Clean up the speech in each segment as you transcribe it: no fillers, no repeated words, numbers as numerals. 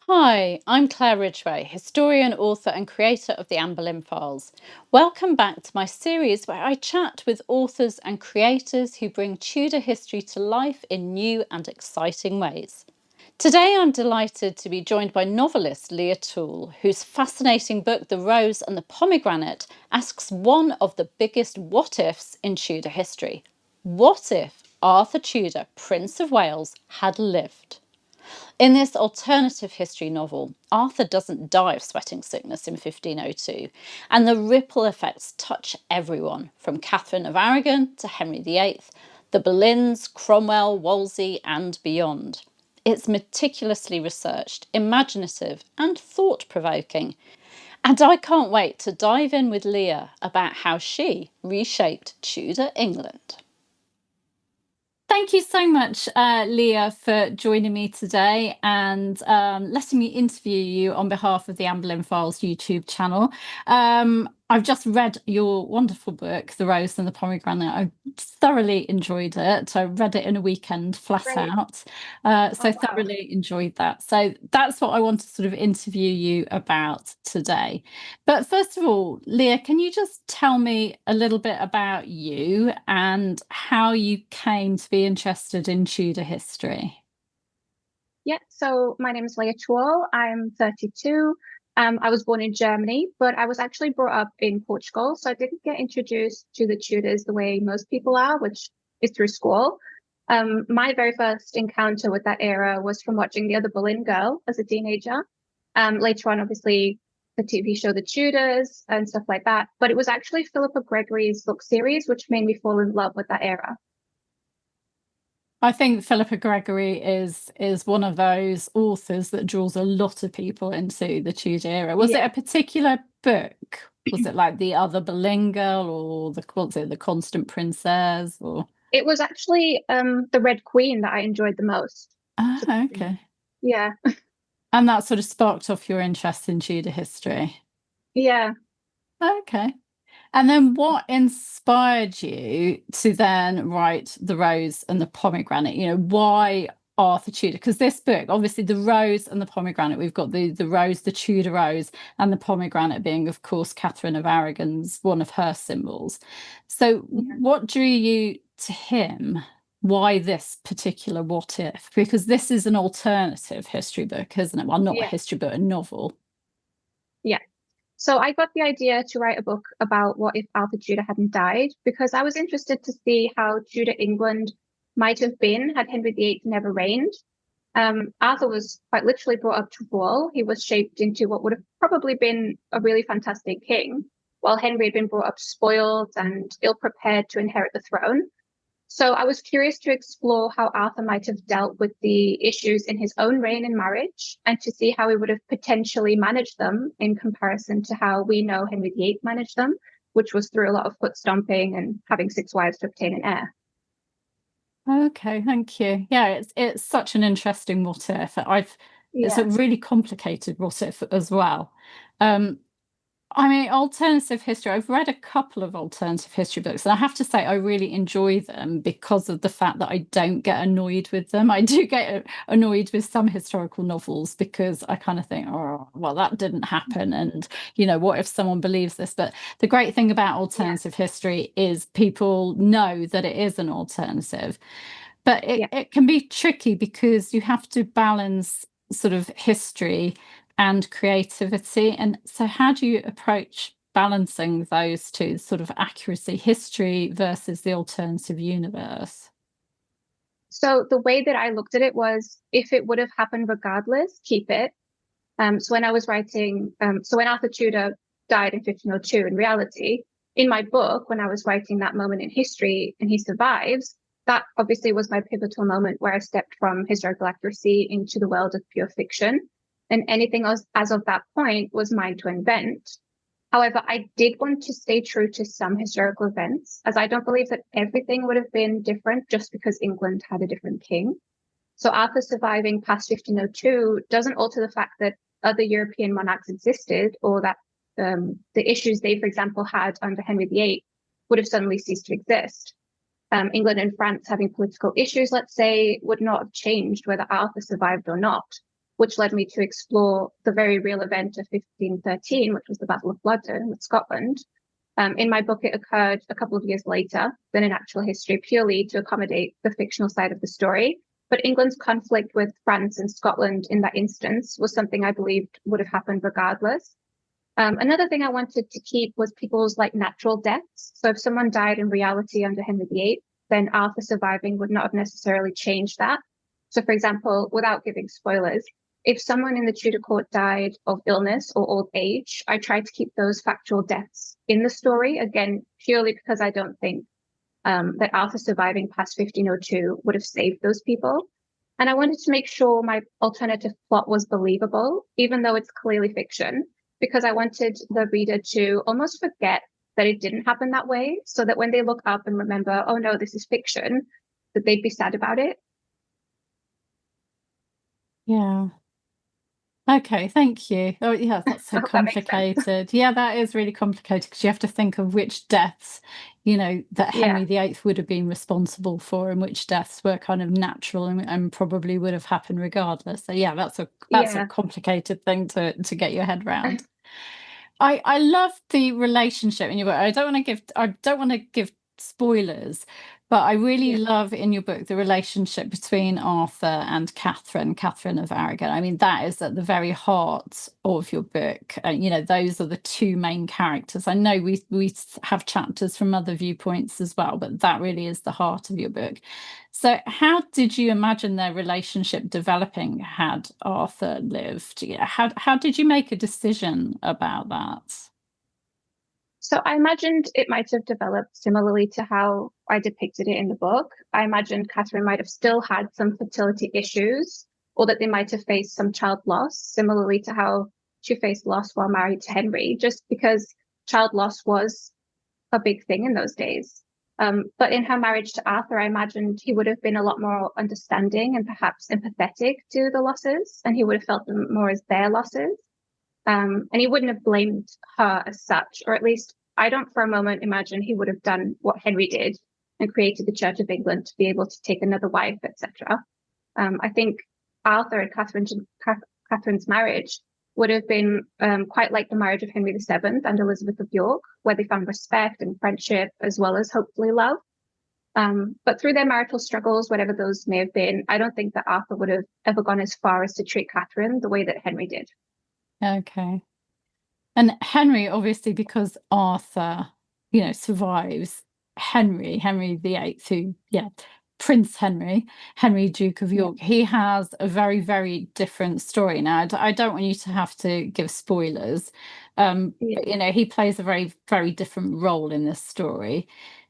Hi, I'm Claire Ridgway, historian, author, and creator of the Anne Boleyn Files. Welcome back to my series where I chat with authors and creators who bring Tudor history to life in new and exciting ways. Today, I'm delighted to be joined by novelist Leah Toole, whose fascinating book, The Rose and The Pomegranate, asks one of the biggest what ifs in Tudor history. What if Arthur Tudor, Prince of Wales, had lived? In this alternative history novel, Arthur doesn't die of sweating sickness in 1502, and the ripple effects touch everyone, from Katherine of Aragon to Henry VIII, the Boleyns, Cromwell, Wolsey, and beyond. It's meticulously researched, imaginative, and thought provoking. And I can't wait to dive in with Leah about how she reshaped Tudor England. Thank you so much, Leah, for joining me today and letting me interview you on behalf of the Anne Boleyn Files YouTube channel. I've just read your wonderful book, The Rose and the Pomegranate. I thoroughly enjoyed it. I read it in a weekend, flat Great. out. Oh, So wow. thoroughly enjoyed that. So that's what I want to sort of interview you about today. But first of all, Leah, can you just tell me a little bit about you and how you came to be interested in Tudor history? Yeah, so my name is Leah Toole. I'm 32. I was born in Germany, but I was actually brought up in Portugal. So I didn't get introduced to the Tudors the way most people are, which is through school. My very first encounter with that era was from watching The Other Boleyn Girl as a teenager. Later on, obviously, the TV show The Tudors and stuff like that. But it was actually Philippa Gregory's book series, which made me fall in love with that era. I think Philippa Gregory is one of those authors that draws a lot of people into the Tudor era. Was it Yeah. a particular book? Was it like The Other Boleyn Girl or the Constant Princess or? It was actually the Red Queen that I enjoyed the most. Ah, okay. Yeah, And that sort of sparked off your interest in Tudor history. yeah. Okay. And then what inspired you to then write The Rose and the Pomegranate? Why Arthur Tudor? Because this book, obviously, The Rose and the Pomegranate, we've got the rose, the Tudor rose, and the pomegranate being, of course, Catherine of Aragon's, one of her symbols. So Yeah. what drew you to him? Why this particular what if? Because this is an alternative history book, isn't it? Well, not a Yeah, history book, a novel. yeah. So I got the idea to write a book about what if Arthur Tudor hadn't died because I was interested to see how Tudor England might have been had Henry VIII never reigned. Arthur was quite literally brought up to rule. He was shaped into what would have probably been a really fantastic king, while Henry had been brought up spoiled and ill prepared to inherit the throne. So I was curious to explore how Arthur might have dealt with the issues in his own reign and marriage, and to see how he would have potentially managed them in comparison to how we know Henry VIII managed them, which was through a lot of foot stomping and having 6 wives to obtain an heir. Okay, thank you. Yeah, it's such an interesting what if. It's a Yeah. really complicated what if as well. Um, I mean, alternative history, I've read a couple of alternative history books, and I have to say I really enjoy them because of the fact that I don't get annoyed with them. I do get annoyed with some historical novels because I kind of think, oh, well, that didn't happen. And, what if someone believes this? But the great thing about Yeah. alternative history is people know that it is an alternative. But Yeah. it can be tricky because you have to balance sort of history and creativity. And so, how do you approach balancing those two, sort of accuracy, history versus the alternative universe? So the way that I looked at it was if it would have happened regardless, keep it. So when I was writing, so when Arthur Tudor died in 1502, in reality, in my book, when I was writing that moment in history and he survives, that obviously was my pivotal moment where I stepped from historical accuracy into the world of pure fiction. And anything else as of that point was mine to invent. However, I did want to stay true to some historical events, as I don't believe that everything would have been different just because England had a different king. So Arthur surviving past 1502 doesn't alter the fact that other European monarchs existed, or that the issues they, for example, had under Henry VIII would have suddenly ceased to exist. England and France having political issues, let's say, would not have changed whether Arthur survived or not. which led me to explore the very real event of 1513, which was the Battle of Flodden with Scotland. In my book, it occurred a couple of years later than in actual history, purely to accommodate the fictional side of the story. But England's conflict with France and Scotland in that instance was something I believed would have happened regardless. Another thing I wanted to keep was people's like natural deaths. So if someone died in reality under Henry VIII, then Arthur surviving would not have necessarily changed that. So for example, without giving spoilers, if someone in the Tudor court died of illness or old age, I tried to keep those factual deaths in the story, again, purely because I don't think that Arthur surviving past 1502 would have saved those people. And I wanted to make sure my alternative plot was believable, even though it's clearly fiction, because I wanted the reader to almost forget that it didn't happen that way, so that when they look up and remember, oh no, this is fiction, that they'd be sad about it. Yeah. Okay, thank you. Oh, yeah, that's so I hope that makes sense. complicated. Yeah, that is really complicated because you have to think of which deaths, that Yeah, Henry VIII would have been responsible for, and which deaths were kind of natural and probably would have happened regardless. So yeah, that's a yeah. complicated thing to get your head around. I love the relationship in your book. I don't want to give spoilers, but I really Yeah. love in your book the relationship between Arthur and Katherine of Aragon. I mean, that is at the very heart of your book. Those are the two main characters. I know we have chapters from other viewpoints as well, but that really is the heart of your book. So, how did you imagine their relationship developing had Arthur lived? How did you make a decision about that? So I imagined it might have developed similarly to how I depicted it in the book. I imagined Catherine might have still had some fertility issues, or that they might have faced some child loss, similarly to how she faced loss while married to Henry, just because child loss was a big thing in those days. But in her marriage to Arthur, I imagined he would have been a lot more understanding and perhaps empathetic to the losses, and he would have felt them more as their losses. And he wouldn't have blamed her as such, or at least I don't for a moment imagine he would have done what Henry did and created the Church of England to be able to take another wife, etc. I think Arthur and Catherine's marriage would have been quite like the marriage of Henry VII and Elizabeth of York, where they found respect and friendship as well as hopefully love. But through their marital struggles, whatever those may have been, I don't think that Arthur would have ever gone as far as to treat Catherine the way that Henry did. Okay. And Henry, obviously, because Arthur, survives Henry VIII, who, yeah, Prince Henry Duke of Yeah. York, he has a very, very different story. Now, I don't want you to have to give spoilers, Yeah. but, he plays a very, very different role in this story.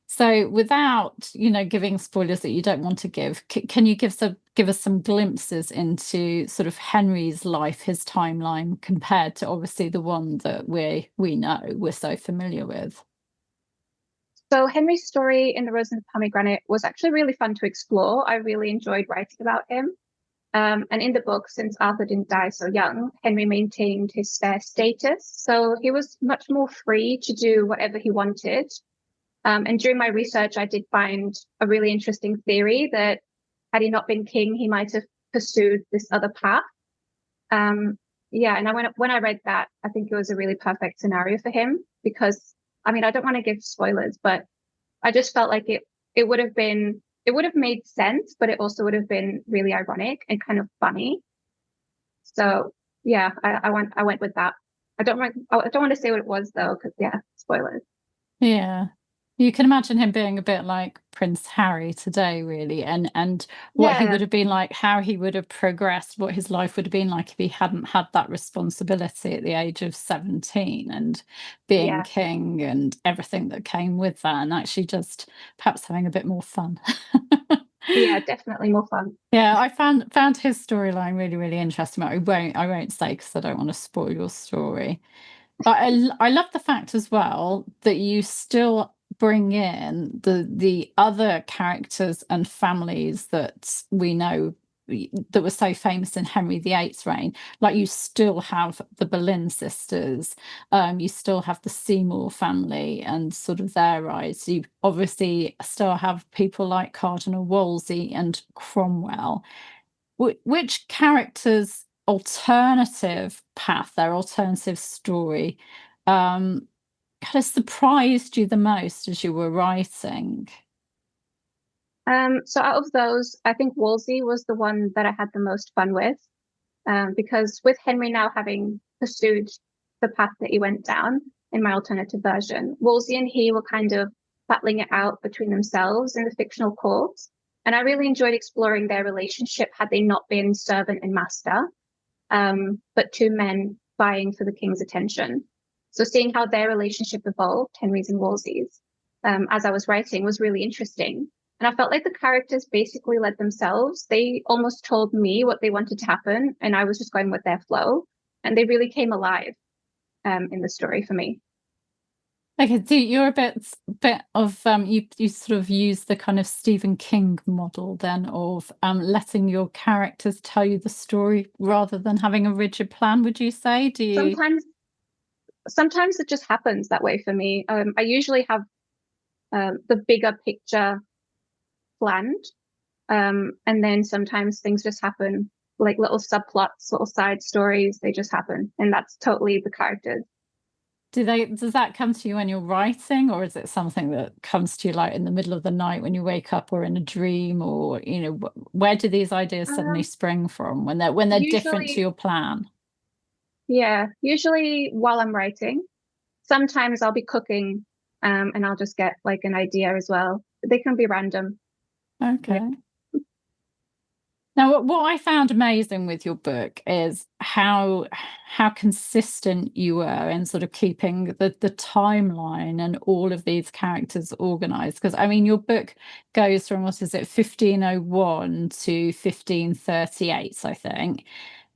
So without, giving spoilers that you don't want to give, can you give us some glimpses into sort of Henry's life, his timeline, compared to obviously the one that we know we're so familiar with? So Henry's story in The Rose and The Pomegranate was actually really fun to explore. I really enjoyed writing about him. And in the book, since Arthur didn't die so young, Henry maintained his spare status. So he was much more free to do whatever he wanted. And during my research, I did find a really interesting theory that had he not been king, he might have pursued this other path. Yeah, and when I read that, I think it was a really perfect scenario for him because I mean I don't want to give spoilers, but I just felt like it would have made sense, but it also would have been really ironic and kind of funny. So yeah, I went with that. I don't want to say what it was though, because yeah, spoilers. Yeah. You can imagine him being a bit like Prince Harry today, really, and what he Yeah, would have been like, how he would have progressed, what his life would have been like if he hadn't had that responsibility at the age of 17 and being yeah, king and everything that came with that, and actually just perhaps having a bit more fun. yeah, definitely more fun. Yeah, I found his storyline really, really interesting. But I won't say because I don't want to spoil your story. But I love the fact as well that you still bring in the other characters and families that we know that were so famous in Henry VIII's reign. Like you still have the Boleyn sisters, you still have the Seymour family and sort of their rise. You obviously still have people like Cardinal Wolsey and Cromwell. Which characters alternative path, their alternative story, kind of surprised you the most as you were writing? So out of those, I think Wolsey was the one that I had the most fun with, because with Henry now having pursued the path that he went down in my alternative version, Wolsey and he were kind of battling it out between themselves in the fictional court. And I really enjoyed exploring their relationship had they not been servant and master, but two men vying for the king's attention. So seeing how their relationship evolved, Henry's and Wolsey's, as I was writing was really interesting. And I felt like the characters basically led themselves. They almost told me what they wanted to happen, and I was just going with their flow. And they really came alive in the story for me. Okay, so you're a bit of you sort of use the kind of Stephen King model then of letting your characters tell you the story rather than having a rigid plan, would you say? Do you? Sometimes it just happens that way for me. I usually have the bigger picture planned, and then sometimes things just happen, like little subplots, little side stories. They just happen, and that's totally the characters. Does that come to you when you're writing, or is it something that comes to you like in the middle of the night when you wake up or in a dream, or where do these ideas suddenly Um, spring from when they're different to Usually, your plan? yeah, usually while I'm writing. Sometimes I'll be cooking, and I'll just get like an idea as well. They can be random. Yeah. Okay. Now, what I found amazing with your book is how consistent you were in sort of keeping the timeline and all of these characters organized. Because I mean, your book goes from what is it, 1501 to 1538, I think.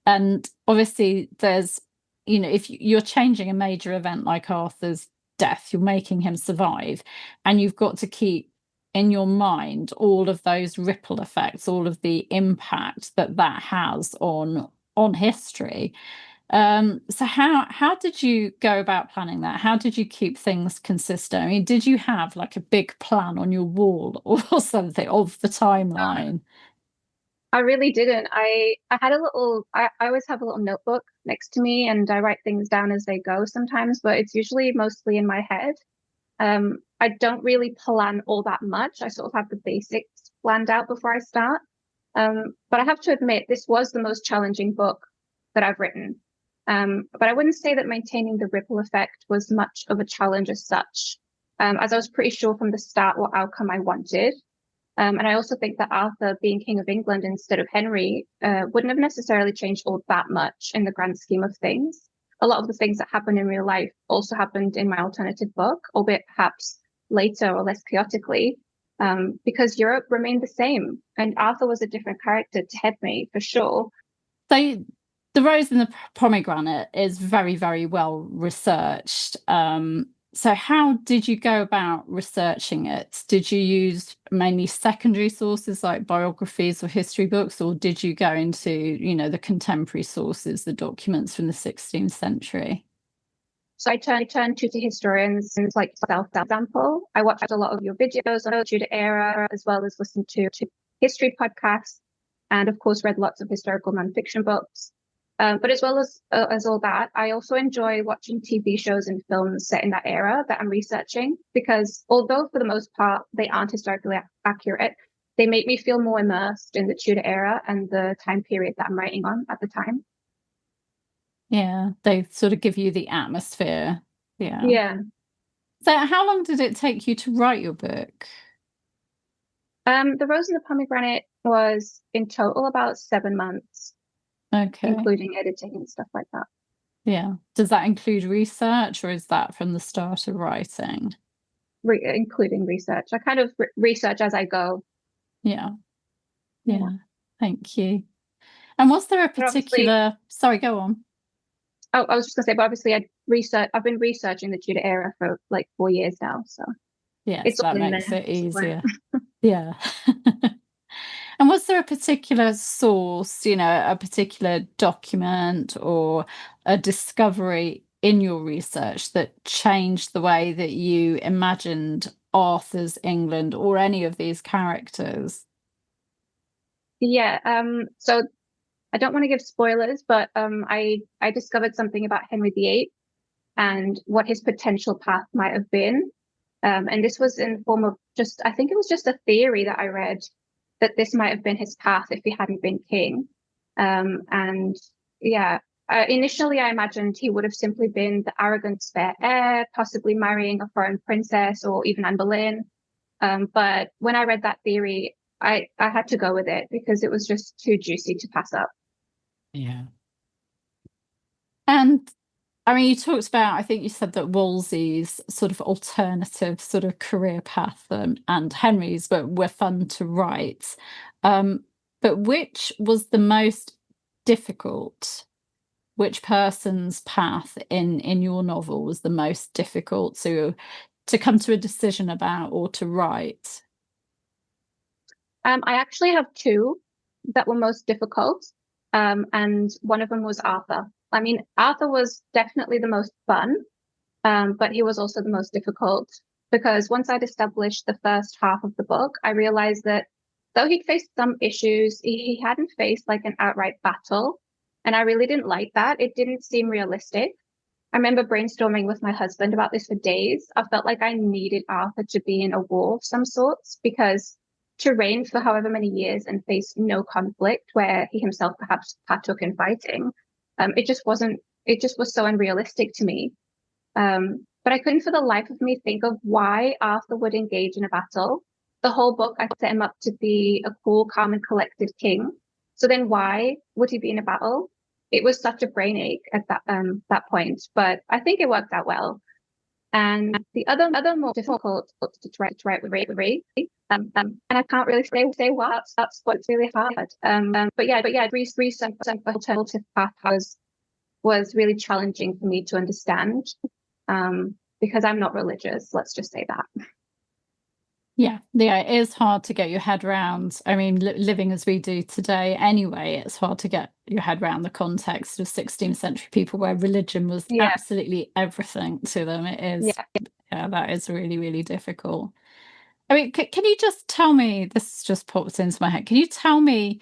And obviously, there's if you're changing a major event like Arthur's death, you're making him survive, and you've got to keep in your mind all of those ripple effects, all of the impact that has on history. So how did you go about planning that? How did you keep things consistent? I mean, did you have like a big plan on your wall or something of the timeline? I really didn't. I had a little. I always have a little notebook next to me, and I write things down as they go sometimes, but it's usually mostly in my head. I don't really plan all that much. I sort of have the basics planned out before I start. But I have to admit, this was the most challenging book that I've written. But I wouldn't say that maintaining the ripple effect was much of a challenge as such, as I was pretty sure from the start what outcome I wanted. And I also think that Arthur being King of England instead of Henry wouldn't have necessarily changed all that much in the grand scheme of things. A lot of the things that happen in real life also happened in my alternative book, albeit perhaps later or less chaotically, because Europe remained the same. And Arthur was a different character to Henry, for sure. So the Rose and the Pomegranate is very, very well researched. So how did you go about researching it? Did you use mainly secondary sources like biographies or history books, or did you go into, the contemporary sources, the documents from the 16th century? So I turned to historians and like self example. I watched a lot of your videos on the Tudor era, as well as listened to history podcasts, and of course read lots of historical nonfiction books. But as well as all that, I also enjoy watching TV shows and films set in that era that I'm researching, because although for the most part they aren't historically accurate, they make me feel more immersed in the Tudor era and the time period that I'm writing on at the time. Yeah, they sort of give you the atmosphere. Yeah. Yeah. So how long did it take you to write your book? The Rose and the Pomegranate was in total about 7 months, Okay. including editing and stuff like that. Yeah. Does that include research, or is that from the start of writing? Including research. I kind of research as I go. Yeah. Yeah. Yeah. Thank you. And was there a But obviously, particular, sorry, go on. oh, I was just gonna say, but obviously, I've been researching the Tudor era for like 4 years now, so Yes, it's all that in makes there it somewhere. easier. Yeah. And was there a particular source, a particular document or a discovery in your research that changed the way that you imagined Arthur's England or any of these characters? Yeah. So I don't want to give spoilers, but I discovered something about Henry VIII and what his potential path might have been. And this was in the form of just, I think it was just a theory that I read that this might have been his path if he hadn't been king. And yeah, initially I imagined he would have simply been the arrogant spare heir, possibly marrying a foreign princess or even Anne Boleyn. But when I read that theory, I had to go with it because it was just too juicy to pass up. Yeah. And I mean, you talked about, I think you said that Wolsey's sort of alternative sort of career path and Henry's were fun to write. But which was the most difficult? Which person's path in your novel was the most difficult to come to a decision about or to write? I actually have two that were most difficult, and one of them was Arthur. I mean, Arthur was definitely the most fun, but he was also the most difficult because once I'd established the first half of the book, I realized that though he'd faced some issues, he hadn't faced like an outright battle. And I really didn't like that. It didn't seem realistic. I remember brainstorming with my husband about this for days. I felt like I needed Arthur to be in a war of some sorts because to reign for however many years and face no conflict where he himself perhaps partook in fighting, it just wasn't, it just was so unrealistic to me. But I couldn't for the life of me think of why Arthur would engage in a battle. The whole book, I set him up to be a cool, calm, and collected king. So then why would he be in a battle? It was such a brain ache at that point, but I think it worked out well. And the other more difficult to write with Ray, and I can't really say what that's what's really hard. But yeah, research for alternative path was really challenging for me to understand, because I'm not religious. Let's just say that. Yeah, it is hard to get your head around. I mean, living as we do today anyway, it's hard to get your head around the context of 16th century people where religion was Yeah, absolutely everything to them. It is, yeah. yeah, that is really, really difficult. I mean, can you just tell me, this just popped into my head, can you tell me,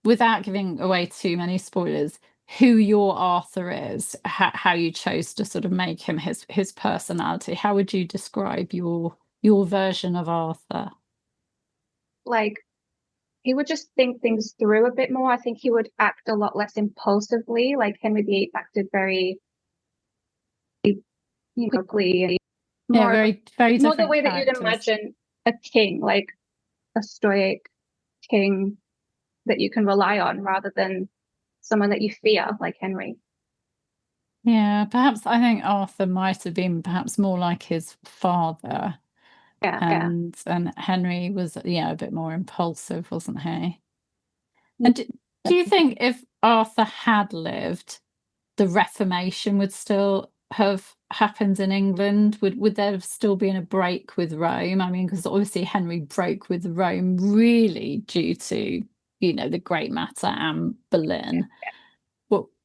without giving away too many spoilers, who your Arthur is, how you chose to sort of make him his personality? How would you describe your version of Arthur? Like he would just think things through a bit more. I think he would act a lot less impulsively. Like Henry VIII acted very, quickly, Yeah, more very, very more the different way that you'd characters. imagine a king, like a stoic king that you can rely on, rather than someone that you fear, like Henry. Yeah, perhaps I think Arthur might have been perhaps more like his father, Yeah, yeah. and Henry was, yeah, a bit more impulsive, wasn't he? And do you think if Arthur had lived, the Reformation would still have happened in England? Would there have still been a break with Rome? I mean, because obviously Henry broke with Rome really due to, the Great Matter and Boleyn.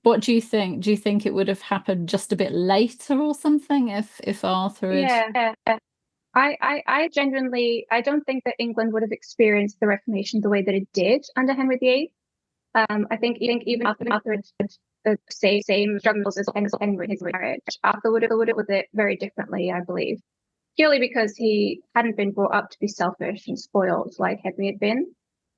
What do you think? Do you think it would have happened just a bit later or something if Arthur had? Yeah, yeah. I genuinely, I don't think that England would have experienced the Reformation the way that it did under Henry VIII. I think even Arthur had the same struggles as Henry in his marriage. Arthur would have with it very differently, I believe, purely because he hadn't been brought up to be selfish and spoiled like Henry had been.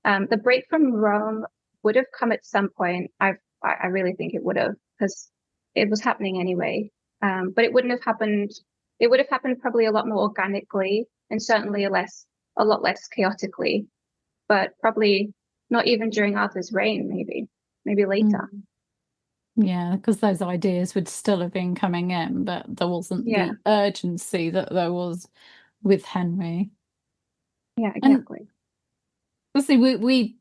The break from Rome would have come at some point. I really think it would have, because it was happening anyway. But it wouldn't have happened. It would have happened probably a lot more organically, and certainly a lot less chaotically. But probably not even during Arthur's reign. Maybe later. Mm. Yeah, because those ideas would still have been coming in, but there wasn't Yeah, the urgency that there was with Henry. yeah, And exactly. obviously,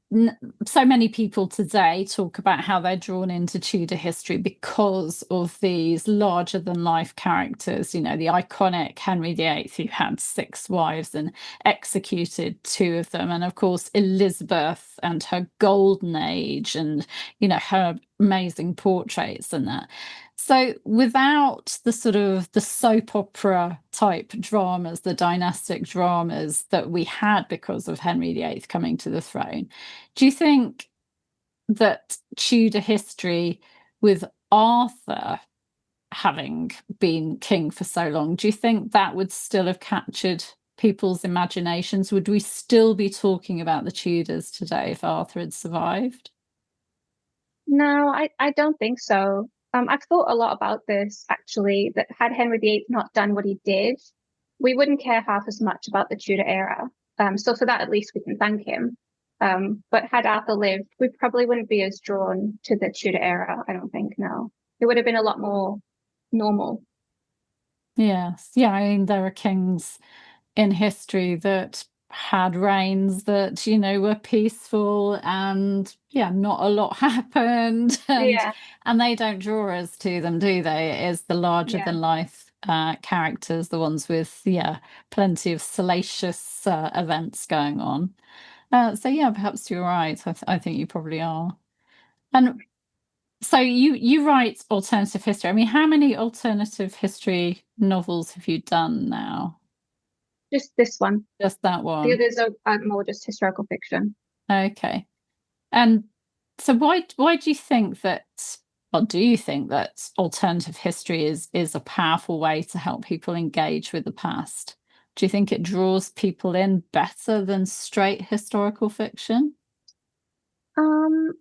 so many people today talk about how they're drawn into Tudor history because of these larger than life characters. The iconic Henry VIII, who had 6 wives and executed 2 of them, and of course Elizabeth and her golden age, and her amazing portraits and that. So without the sort of the soap opera type dramas, the dynastic dramas that we had because of Henry VIII coming to the throne, do you think that Tudor history, with Arthur having been king for so long, do you think that would still have captured people's imaginations? Would we still be talking about the Tudors today if Arthur had survived? No, I don't think so. I've thought a lot about this actually, that had Henry VIII not done what he did, we wouldn't care half as much about the Tudor era. So for that, at least we can thank him. But had Arthur lived, we probably wouldn't be as drawn to the Tudor era, I don't think, no. It would have been a lot more normal. Yes. Yeah, I mean, there are kings in history that had reigns that, were peaceful and not a lot happened, Yeah, and they don't draw us to them, do they? It is the larger yeah. than life characters, the ones with plenty of salacious events going on. So yeah, perhaps you're right. I think you probably are. And so you write alternative history. I mean, how many alternative history novels have you done now? Just this one. Just that The one. others are more just historical fiction. Okay. And so why do you think that, or do you think that alternative history is a powerful way to help people engage with the past? Do you think it draws people in better than straight historical fiction? Um,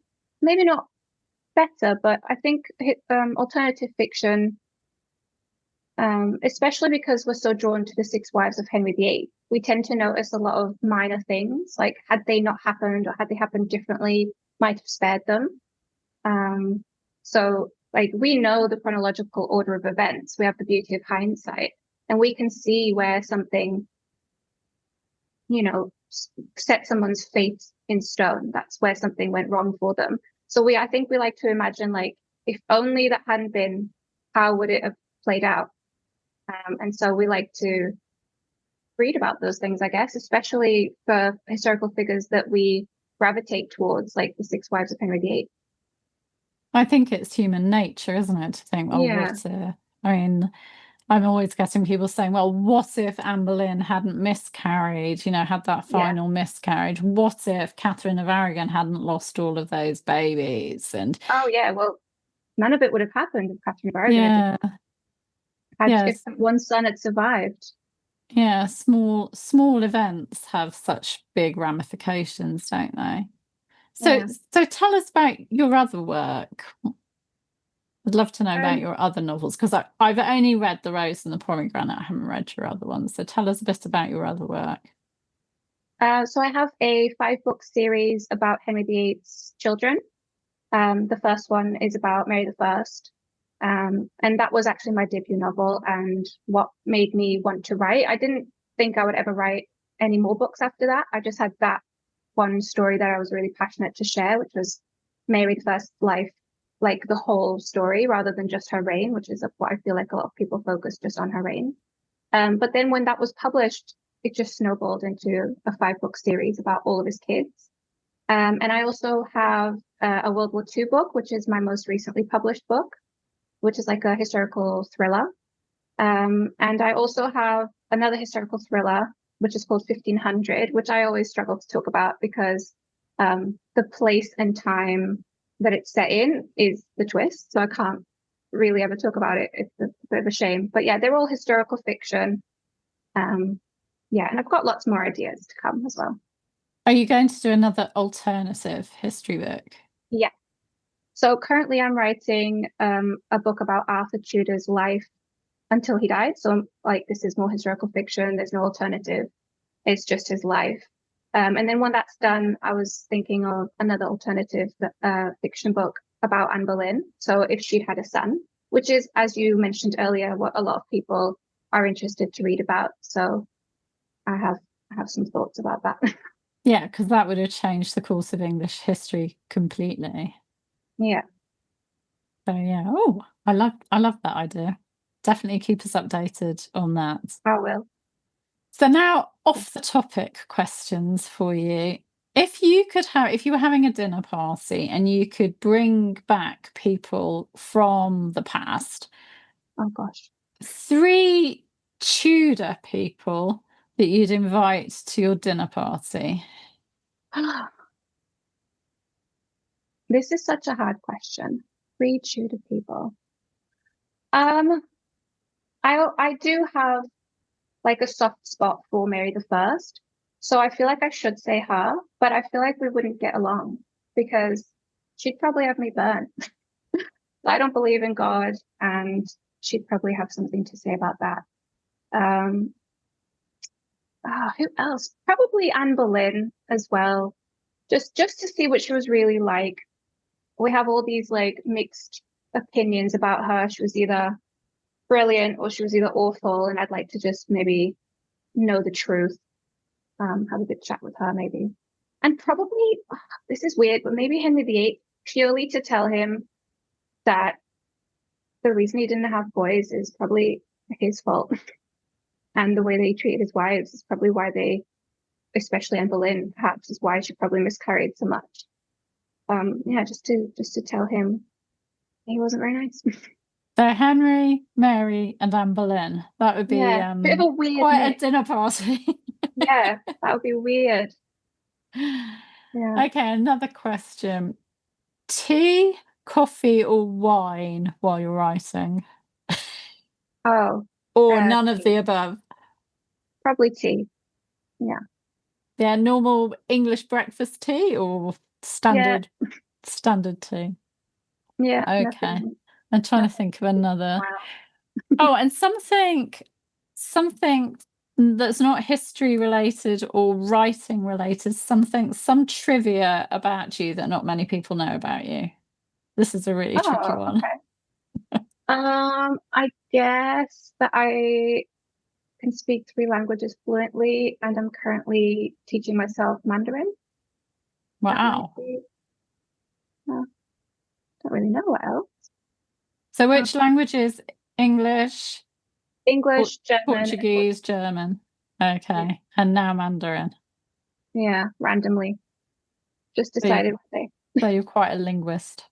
Maybe not better, but I think alternative fiction, especially because we're so drawn to the six wives of Henry VIII, we tend to notice a lot of minor things, like had they not happened or had they happened differently, might have spared them. Um, so like we know the chronological order of events, we have the beauty of hindsight, and we can see where something, set someone's fate in stone. That's where something went wrong for them. So I think we like to imagine like, if only that hadn't been, how would it have played out? And so we like to read about those things, I guess, especially for historical figures that we gravitate towards, like the six wives of Henry VIII. I think it's human nature, isn't it, to think, oh, Yeah, what if? I mean, I'm always getting people saying, well, what if Anne Boleyn hadn't miscarried, had that yeah. final miscarriage? What if Catherine of Aragon hadn't lost all of those babies? And Oh, yeah. Well, none of it would have happened if Katherine of Aragon yeah, if yes, one son had survived. yeah, small events have such big ramifications, don't they? So Yeah. so tell us about your other work. I'd love to know about Um, your other novels because I've only read The Rose and the Pomegranate. I haven't read your other ones. So tell us a bit about your other work. so I have a 5 book series about Henry VIII's children. The first one is about Mary the First. And that was actually my debut novel and what made me want to write. I didn't think I would ever write any more books after that. I just had that one story that I was really passionate to share, which was Mary the First's life, like the whole story rather than just her reign, which is what I feel like a lot of people focus just on her reign. But then when that was published, it just snowballed into a 5 book series about all of his kids. And I also have a World War II book, which is my most recently published book, which is like a historical thriller. And I also have another historical thriller, which is called 1500, which I always struggle to talk about because the place and time that it's set in is the twist. So I can't really ever talk about it. It's a bit of a shame. But yeah, they're all historical fiction. Yeah, and I've got lots more ideas to come as well. Are you going to do another alternative history book? Yeah. So currently I'm writing a book about Arthur Tudor's life until he died. So like this is more historical fiction. There's no alternative. It's just his life. And then when that's done, I was thinking of another alternative fiction book about Anne Boleyn. So if she'd had a son, which is, as you mentioned earlier, what a lot of people are interested to read about. So I have some thoughts about that. Yeah, because that would have changed the course of English history completely. Yeah, So yeah. Oh, I love that idea. Definitely keep us updated on that. I will. So now off the topic questions for you. If you were having a dinner party and you could bring back people from the past, Oh gosh. 3 Tudor people that you'd invite to your dinner party. This is such a hard question. Three Tudor people. I do have like a soft spot for Mary the First, so I feel like I should say her, but I feel like we wouldn't get along because she'd probably have me burnt. I don't believe in God, and she'd probably have something to say about that. Who else? Probably Anne Boleyn as well, just to see what she was really like. We have all these like mixed opinions about her. She was either brilliant or she was either awful, and I'd like to just maybe know the truth. Have a good chat with her maybe. And probably, this is weird, but maybe Henry VIII, purely to tell him that the reason he didn't have boys is probably his fault. And the way they treated his wives is probably why they, especially Anne Boleyn, perhaps is why she probably miscarried so much. Yeah, just to tell him he wasn't very nice. So Henry, Mary, and Anne Boleyn. That would be bit of a weird quite mix. a dinner party. Yeah, that would be weird. Yeah. Okay, another question. Tea, coffee, or wine while you're writing? Oh, Or none of tea. the above? Probably tea. Yeah. Yeah, normal English breakfast tea or standard tea? Yeah. Okay. Nothing, I'm trying to think of another. Oh, and something that's not history related or writing related, some trivia about you that not many people know about you. This is a really tricky one. Okay. I guess that I can speak 3 languages fluently, and I'm currently teaching myself Mandarin. Wow. Don't really know what else. So which languages? English, German, Portuguese, German. Okay. Yeah. And now Mandarin. Yeah, randomly. Just decided one day. So you're quite a linguist.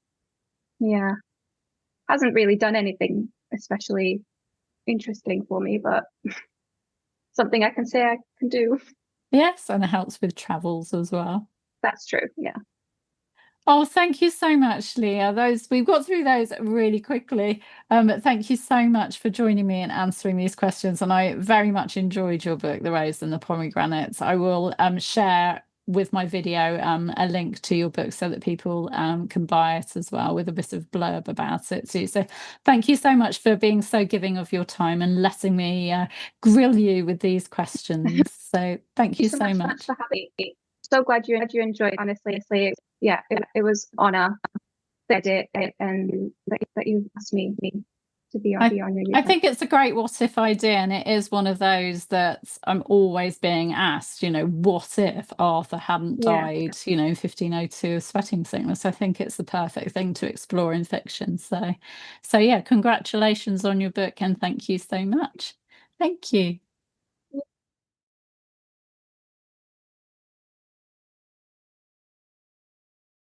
Yeah. Hasn't really done anything especially interesting for me, but something I can say I can do. Yes, and it helps with travels as well. That's true. Yeah. Oh, thank you so much, Leah. We've got through those really quickly. But thank you so much for joining me and answering these questions. And I very much enjoyed your book, The Rose and the Pomegranates. I will share with my video a link to your book so that people can buy it as well, with a bit of blurb about it too. So thank you so much for being so giving of your time and letting me grill you with these questions. So thank you so much for having me. So glad you enjoyed. Honestly, yeah, it was an honor that I did, and that you asked me to be on your YouTube. I think it's a great what if idea, and it is one of those that I'm always being asked, what if Arthur hadn't died, in 1502 of sweating sickness? I think it's the perfect thing to explore in fiction. So yeah, congratulations on your book, and thank you so much. Thank you.